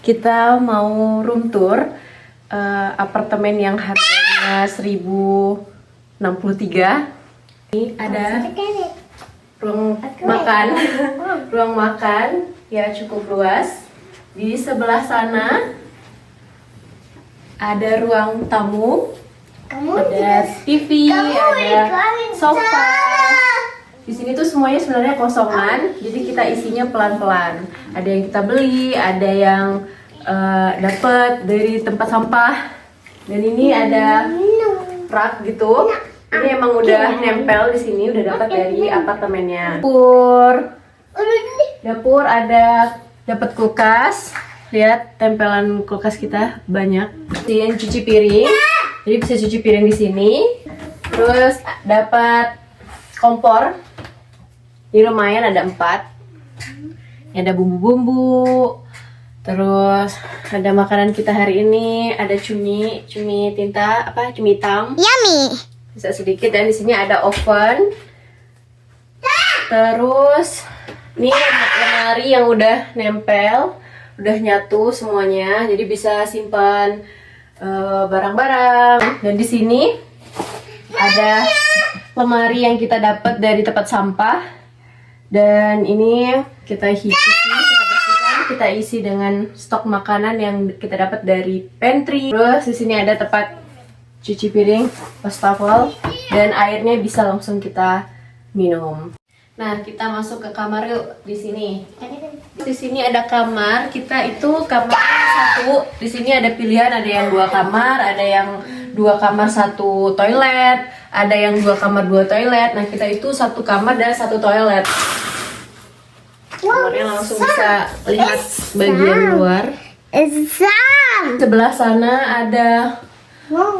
Kita mau room tour apartemen yang harganya 1063. Ini ada ruang makan, ruang makan ya cukup luas. Di sebelah sana ada ruang tamu, ada TV, ada sofa. Di sini tuh semuanya sebenarnya kosongan, jadi kita isinya pelan-pelan. Ada yang kita beli, ada yang dapat dari tempat sampah. Dan ini ada rak gitu. Ini emang udah nempel di sini, udah dapat dari apartemennya. Dapur ada dapat kulkas. Lihat tempelan kulkas kita banyak. Ini cuci piring. Jadi bisa cuci piring di sini. Terus dapat kompor. Ini lumayan ada 4. Ada bumbu-bumbu. Terus ada makanan kita hari ini, ada cumi tinta cumi hitam. Yummy. Bisa sedikit, dan di sini ada oven. Terus ini lemari yang udah nempel, udah nyatu semuanya, jadi bisa simpan barang-barang. Dan di sini ada lemari yang kita dapat dari tempat sampah. Dan ini kita kita isi dengan stok makanan yang kita dapat dari pantry. Terus di sini ada tempat cuci piring, wastafel, dan airnya bisa langsung kita minum. Nah, kita masuk ke kamar yuk. Di sini ada kamar. Kita itu kamar satu. Di sini ada pilihan, ada yang 2 kamar, ada yang 2 kamar 1 toilet, ada yang 2 kamar 2 toilet. Nah, kita itu 1 kamar dan 1 toilet. Kamarnya langsung bisa lihat bagian luar. Sebelah sana ada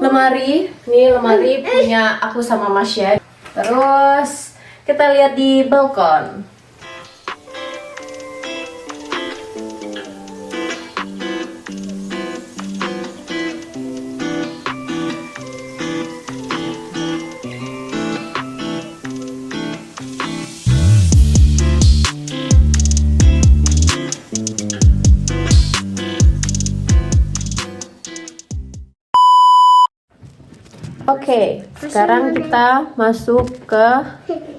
lemari. Ini lemari punya aku sama Masya. Terus kita lihat di balkon. Oke, sekarang kita masuk ke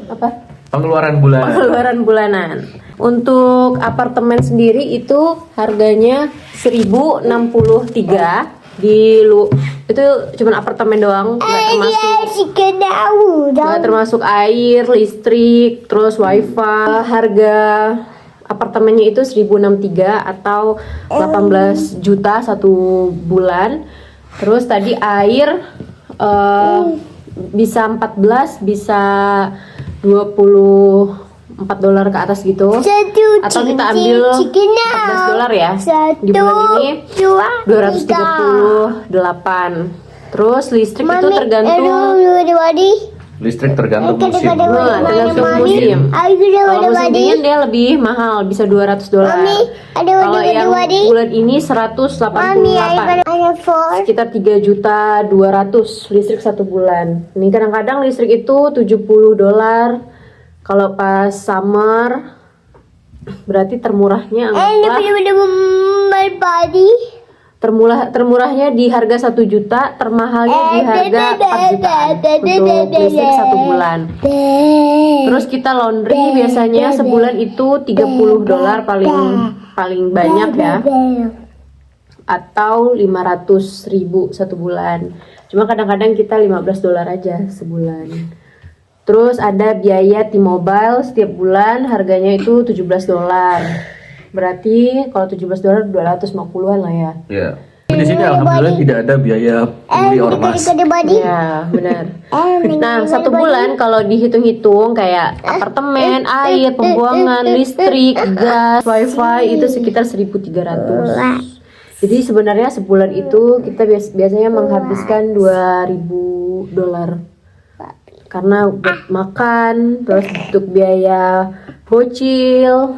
apa? Pengeluaran bulanan. Pengeluaran bulanan. Untuk apartemen sendiri itu harganya 1063 itu cuman apartemen doang, nggak termasuk air, listrik, terus wifi. Harga apartemennya itu 1063 atau 18 juta 1 bulan. Terus tadi air bisa 14, bisa $24 ke atas gitu. Atau kita ambil $14 ya. Di bulan ini 238. Terus listrik itu tergantung musim. Tergantung musim. Kalau musim dingin dia lebih mahal, bisa $200. Kalau yang bulan ini 188, sekitar 3.200.000 listrik 1 bulan. Ini kadang-kadang listrik itu $70. Kalau pas summer berarti termurahnya termurahnya di harga 1 juta, termahalnya di harga 4 jutaan untuk listrik 1 bulan. Terus kita laundry biasanya sebulan itu $30 paling banyak ya, atau 500.000 1 bulan. Cuma kadang-kadang kita $15 aja sebulan. Terus ada biaya T-Mobile setiap bulan, harganya itu $17. Berarti kalau $17 250-an lah ya. Iya. Di sini alhamdulillah tidak ada biaya beli ormas. Iya, benar. Nah, 1 bulan kalau dihitung-hitung kayak apartemen, air, pembuangan, listrik, gas, wifi itu sekitar 1.300. Jadi sebenarnya sebulan itu kita biasanya menghabiskan $2.000. Karena buat makan, terus untuk biaya bocil,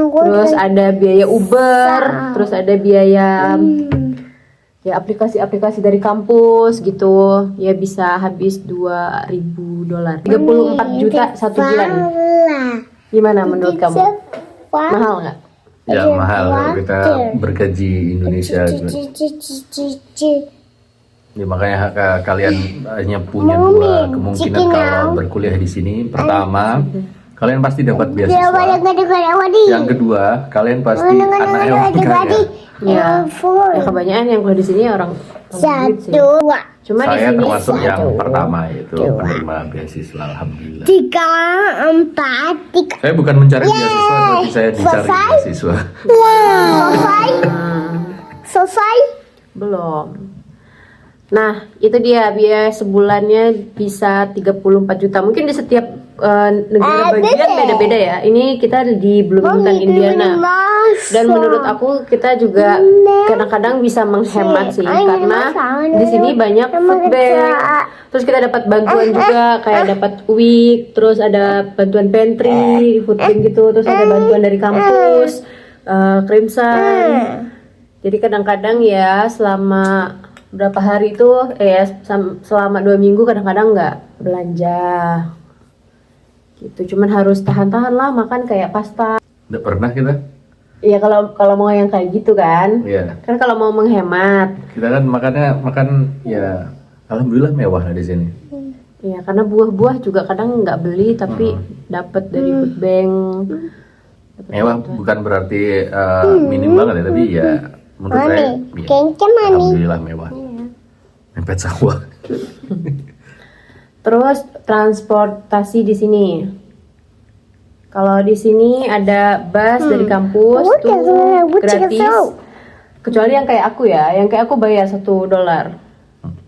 terus ada biaya Uber, terus ada biaya ya aplikasi-aplikasi dari kampus gitu, ya bisa habis $2.000. 34 juta 1 bulan. Gimana menurut kamu? Mahal nggak? Ya mahal kalau kita bergaji Indonesia. Ya, makanya kalian hanya punya dua kemungkinan kalau berkuliah di sini. Pertama, kalian pasti dapat beasiswa. Yang kedua, kalian pasti anaknya orang kaya. Ya, ya kebanyakan yang kuliah di sini orang duit sih. Cuma di Saya sini termasuk yang pertama itu penerima beasiswa, alhamdulillah. 3, 4, 3. Saya bukan mencari beasiswa, tapi saya dicari beasiswa. Selesai? belum. Nah, itu dia biaya sebulannya bisa 34 juta. Mungkin di setiap negara bagian beda-beda ya. Ini kita di Bloomington, Indiana. Dan menurut aku kita juga kadang-kadang bisa menghemat sih karena di sini banyak food bank. Terus kita dapat bantuan juga kayak dapat week, terus ada bantuan pantry, food bank gitu, terus ada bantuan dari kampus, Crimson. Jadi kadang-kadang ya selama berapa hari itu selama 2 minggu kadang-kadang nggak belanja gitu, cuman harus tahan-tahan lah makan kayak pasta. Nggak pernah kita? Iya, kalau mau yang kayak gitu kan. Iya. Kan kalau mau menghemat. Kita kan makan ya alhamdulillah mewah lah di sini. Iya, karena buah-buah juga kadang nggak beli tapi dapat dari food bank. Mewah bukan berarti minim banget ya, tapi ya menurut saya ya, alhamdulillah mewah. Mepet sawah. Terus transportasi di sini. Kalau di sini ada bus dari kampus tuh gratis. Kecuali yang kayak aku ya, yang kayak aku bayar $1.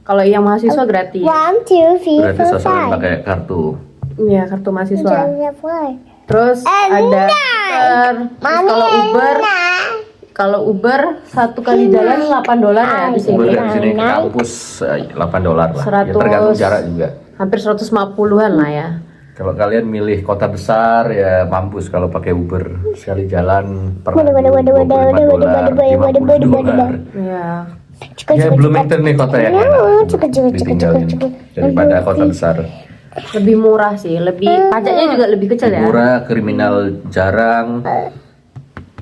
Kalau yang mahasiswa gratis. 1, 2, 3, Berarti 4, sasaran pakai kartu. Iya, kartu mahasiswa. 5. Terus ada Uber. Terus kalau Uber 1 kali jalan $8 ya di sini. Uber dari sini ke kampus $8 lah. Ya, 100. tergantung jarak juga. Hampir 150-an lah ya. Kalau kalian milih kota besar ya mampus kalau pakai Uber sekali jalan per $25, $50. Iya. Ya Bloomington nih kota yang enak ditinggalin daripada kota besar. Lebih murah sih, pajaknya juga lebih kecil ya. Murah, kriminal jarang.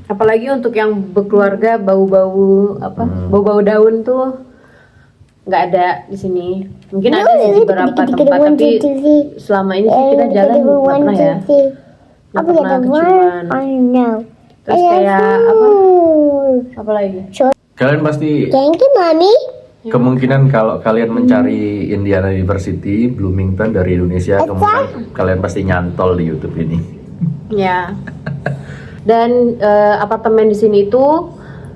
Apalagi untuk yang berkeluarga bau-bau bau-bau daun tuh nggak ada di sini. Mungkin ada sih di beberapa tempat, tapi selama ini sih kita jalan nggak pernah ya. Nggak pernah keciuman. Terus kayak apa lagi? Kalian pasti Thank you, Mommy. kemungkinan kalau kalian mencari Indiana University Bloomington dari Indonesia, kemungkinan kalian pasti nyantol di YouTube ini. Ya. Dan apartemen di sini itu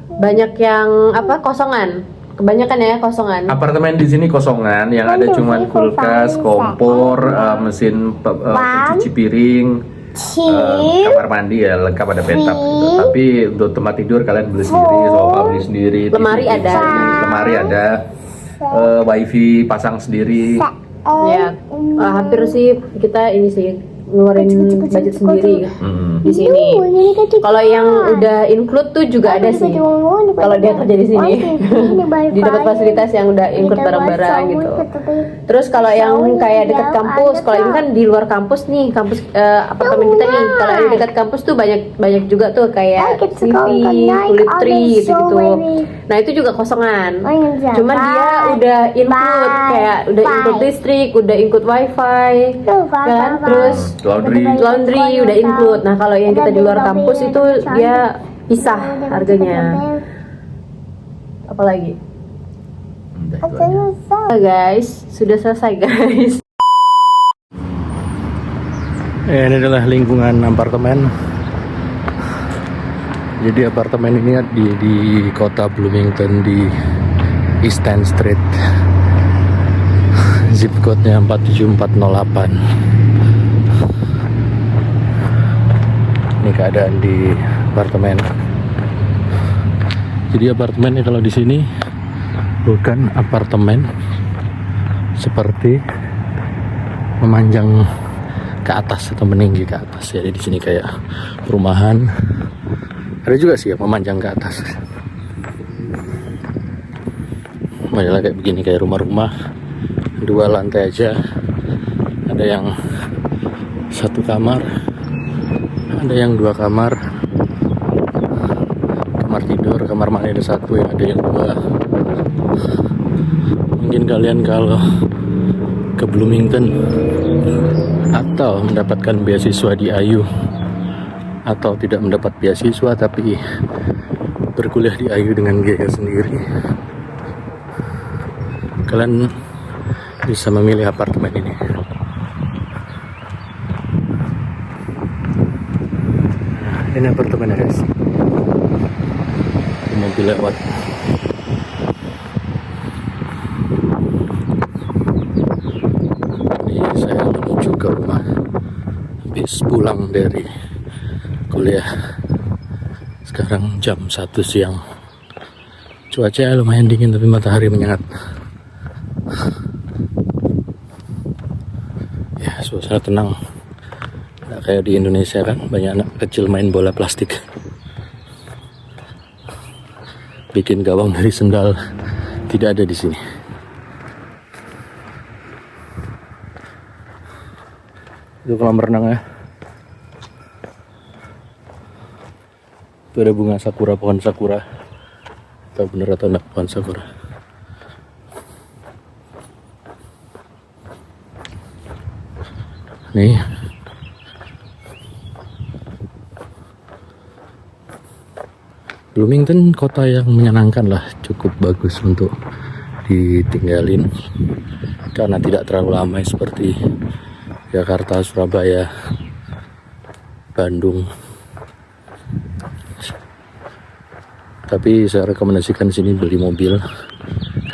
banyak yang kosongan. Kebanyakan ya kosongan. Apartemen di sini kosongan, yang ada cuman kulkas, kompor, mesin pencuci piring, kamar mandi ya lengkap, ada bathtub gitu. Tapi untuk tempat tidur kalian beli sendiri, sofa beli sendiri, Lemari ada. lemari ada, wifi pasang sendiri. Ya, hampir sih kita ini sih ngeluarin budget sendiri di sini. Kalau yang udah include tuh juga ada sih. Kalau dia kerja di sini, di dapat fasilitas yang udah include barang-barang gitu. Terus kalau yang kayak dekat kampus, kalau ini kan di luar kampus nih, kampus apartemen kita nih. Kalau yang dekat kampus tuh banyak juga tuh kayak TV, kulit tree gitu. Nah itu juga kosongan. Cuman dia udah include kayak udah include listrik, udah include wifi, kan? Terus laundry udah include. Nah kalau yang kita di luar kampus itu dia pisah harganya. Apalagi? Guys, sudah selesai guys. Ini adalah lingkungan apartemen. Jadi apartemen ini di kota Bloomington di East 10th Street. Zip code-nya 47408. Ini keadaan di apartemen. Jadi apartemennya kalau di sini bukan apartemen seperti memanjang ke atas atau meninggi ke atas ya. Di sini kayak perumahan. Ada juga sih ya memanjang ke atas. Modelnya kayak begini, kayak rumah-rumah 2 lantai aja. Ada yang 1 kamar, ada yang 2 kamar, kamar tidur, kamar mandi ada satu, yang ada yang dua. Mungkin kalian kalau ke Bloomington atau mendapatkan beasiswa di IU, atau tidak mendapat beasiswa tapi berkuliah di IU dengan biaya sendiri, kalian bisa memilih apartemen ini. Nah, ini apartemennya guys. Mobil lewat. Ini saya menuju ke rumah habis pulang dari kuliah. Sekarang jam 1 siang. Cuaca lumayan dingin tapi matahari menyengat. Ya, suasana tenang. Nggak kayak di Indonesia kan, banyak anak kecil main bola plastik. Bikin gawang dari sendal, tidak ada di sini. Itu kolam renangnya. Itu ada bunga sakura, pohon sakura. Tahu bener atau enggak pohon sakura? Nih. Bloomington kota yang menyenangkan lah, cukup bagus untuk ditinggalin karena tidak terlalu ramai seperti Jakarta, Surabaya, Bandung. Tapi saya rekomendasikan sini beli mobil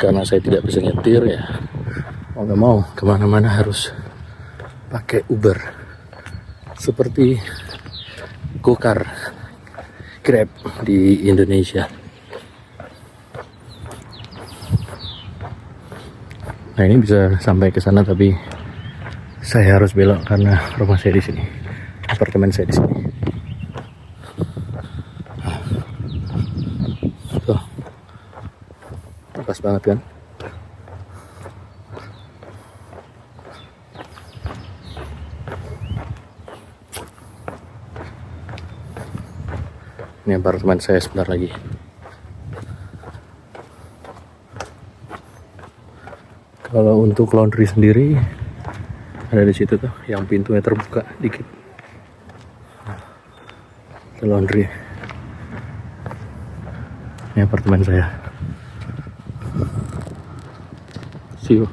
karena saya tidak bisa nyetir ya. Mau nggak mau kemana-mana harus pakai Uber seperti Gokar, Grab di Indonesia. Nah, ini bisa sampai ke sana tapi saya harus belok karena rumah saya di sini, apartemen saya di sini. Tuh, pas banget kan? Ini apartemen saya sebentar lagi. Kalau untuk laundry sendiri ada di situ tuh, yang pintunya terbuka dikit. Itu laundry. Ini apartemen saya. See you.